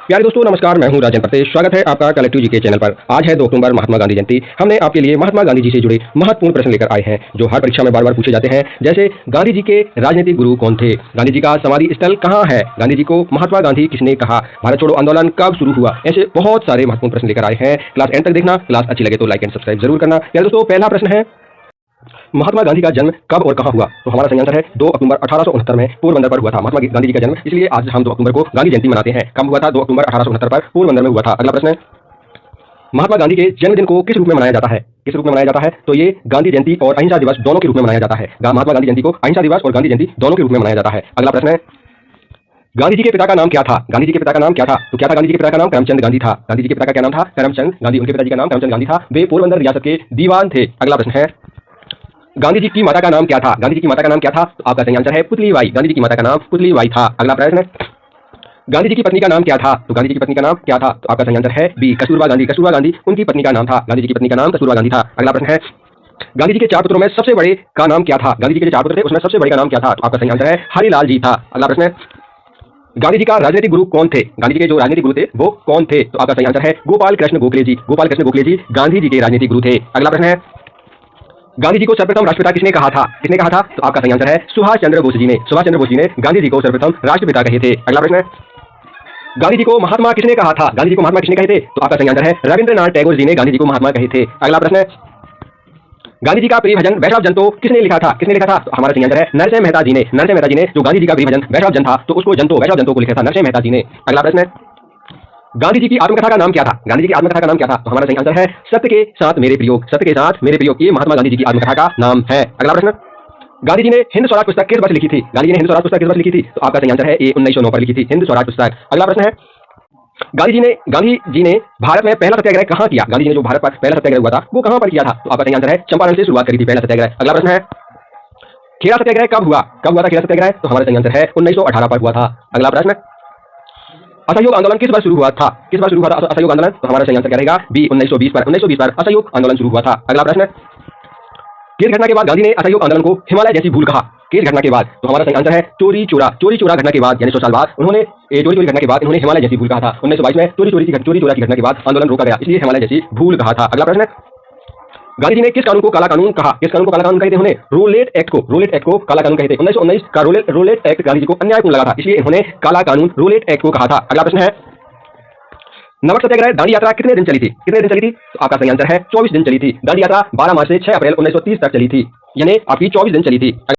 प्यारे दोस्तों नमस्कार, मैं हूं राजन प्रतेश। स्वागत है आपका कलेक्टिव जीके चैनल पर। आज है 2 अक्टूबर, महात्मा गांधी जयंती। हमने आपके लिए महात्मा गांधी जी से जुड़े महत्वपूर्ण प्रश्न लेकर आए हैं जो हर परीक्षा में बार बार पूछे जाते हैं। जैसे गांधी जी के राजनीतिक गुरु कौन थे, गांधी जी का समाधि स्थल कहाँ है, गांधी जी को महात्मा गांधी किसने कहा, भारत छोड़ो आंदोलन कब शुरू हुआ, ऐसे बहुत सारे महत्वपूर्ण प्रश्न लेकर आए हैं। क्लास एंड तक देखना। क्लास अच्छी लगे तो लाइक एंड सब्सक्राइब जरूर करना। प्यारे दोस्तों, पहला प्रश्न है महात्मा गांधी का जन्म कब और कहां हुआ। तो हमारा सही आंसर है 2 अक्टूबर 1869 में पोरबंदर पर हुआ था महात्मा गांधी जी का जन्म। इसलिए आज हम 2 अक्टूबर को गांधी जयंती मनाते हैं। कब हुआ था? 2 अक्टूबर 1869 पर पोरबंदर में हुआ था। अगला प्रश्न है महात्मा गांधी के जन्मदिन को किस रूप में मनाया जाता है, किस रूप में मनाया जाता है? तो ये गांधी जयंती और अहिंसा दिवस दोनों के रूप में मनाया जाता है। महात्मा गांधी जयंती को अहिंसा दिवस और गांधी जयंती दोनों के रूप में मनाया जाता है। अगला प्रश्न है गांधी जी के पिता का नाम क्या था, गांधी जी के पिता का नाम क्या था? तो क्या था गांधी जी के पिता का नाम? करमचंद गांधी था। गांधी जी के पिता का क्या नाम था? करमचंद गांधी। उनके पिताजी का नाम करमचंद गांधी था। वे पोरबंदर रियासत के दीवान थे। अगला प्रश्न है गांधी जी की माता का नाम क्या था, गांधी जी की माता का नाम क्या था? तो आपका सही आंसर है पुतली बाई। गांधी जी की माता का नाम पुतली बाई था। अगला प्रश्न गांधी जी की पत्नी का नाम क्या था? तो गांधी जी की पत्नी का नाम क्या था? तो आपका सही आंसर है बी, कस्तूरबा गांधी। कस्तूरबा गांधी उनकी पत्नी का नाम था। गांधी जी की पत्नी का नाम कस्तूरबा गांधी था। अगला प्रश्न है गांधी जी के 4 पुत्रों में सबसे बड़े का नाम क्या था? गांधी जी के जो 4 पुत्र थे उसमें सबसे बड़े का नाम क्या था? तो आपका सही आंसर है हरिलाल जी था। अगला प्रश्न है गांधी जी का राजनीतिक गुरु कौन थे, गांधी जी के जो राजनीतिक गुरु थे वो कौन थे? तो आपका सही आंसर है गोपाल कृष्ण गोखले जी। गोपाल कृष्ण गोखले जी गांधी जी के राजनीतिक गुरु थे। अगला प्रश्न है गांधी जी को सर्वप्रथम राष्ट्रपिता किसने कहा था, किसने कहा था? तो आपका सही आंसर है सुभाष चंद्र बोस जी ने। सुभाष चंद्र बोस जी ने गांधी जी को सर्वप्रथम राष्ट्रपिता कहे थे। अगला प्रश्न गांधी जी को महात्मा किसने कहा था, गांधी जी को महात्मा किसने कहे थे? तो आपका सही आंसर है रविंद्रनाथ टैगोर जी ने गांधी जी को महात्मा कहे थे। अगला प्रश्न गांधी जी का प्रिय भजन वैष्णव जन तो किसने लिखा था, किसने लिखा था? तो हमारा सही आंसर है नरसिंह मेहता जी ने। नरसिंह मेहता जी ने जो गांधी जी का प्रिय भजन वैष्णव जन था तो उसको वैष्णव जंतो को लिखा था नरसिंह मेहता जी ने। अगला प्रश्न गांधी जी की आत्मकथा का नाम क्या था, गांधी जी की आत्मकथा का नाम क्या था? तो हमारा सही आंसर है सत्य के साथ मेरे प्रयोग। सत्य के साथ मेरे प्रयोग ये महात्मा गांधी जी की आत्मकथा का नाम है। अगला प्रश्न गांधी जी ने हिंद स्वराज पुस्तक किस वर्ष लिखी थी, गांधी जी ने हिंद स्वराज पुस्तक किस वर्ष लिखी थी? तो आपका सही आंसर है ए 1909 पर लिखी थी हिंद स्वराज पुस्तक। अगला प्रश्न है गांधी जी ने भारत में पहला सत्याग्रह कहां किया, गांधी जी ने जो भारत पर पहला सत्याग्रह हुआ था वो कहां पर किया था? तो आपका सही आंसर है चंपारण से शुरुआत करी थी पहला सत्याग्रह। अगला प्रश्न है खेड़ा सत्याग्रह कब हुआ, कब हुआ था खेड़ा सत्याग्रह? तो हमारा सही आंसर है 1918 पर हुआ था। अगला प्रश्न असहयोग आंदोलन किस वर्ष शुरू हुआ था, किस वर्ष शुरू हुआ था असहयोग आंदोलन? तो हमारा सही आंसर क्या रहेगा बी 1920 पर। 1920 पर असहयोग आंदोलन शुरू हुआ था। अगला प्रश्न किस घटना के बाद गांधी ने असहयोग आंदोलन को हिमालय जैसी भूल कहा, किस घटना के बाद? तो हमारा सही आंसर है चोरी चोरा घटना के बाद, यानी 100 साल बाद उन्होंने चोरी घटना के बाद उन्होंने हिमालय जैसी भूल कहा था। 1922 में चोरी चोरा की घटना के बाद आंदोलन रोका गया, इसलिए हिमालय जैसी भूल कहा था। अगला प्रश्न गांधी जी ने किस कानून को काला कानून कहा, किस कानून को काला कानून कहते हैं? उन्होंने रोलेट एक्ट को काला कानून कहते हैं। 1919 का रोलेट एक्ट गांधी जी को अन्यायपूर्ण लगा था, इसलिए इन्होंने काला कानून रोलेट एक्ट को कहा था। अगला प्रश्न है नमक सत्याग्रह दांडी यात्रा कितने दिन चली थी, कितने दिन चली थी? तो आपका सही आंसर है 24 दिन चली थी। दांडी यात्रा 12 मार्च से 6 अप्रैल 1930 तक चली थी, यानी आपकी 24 दिन चली थी।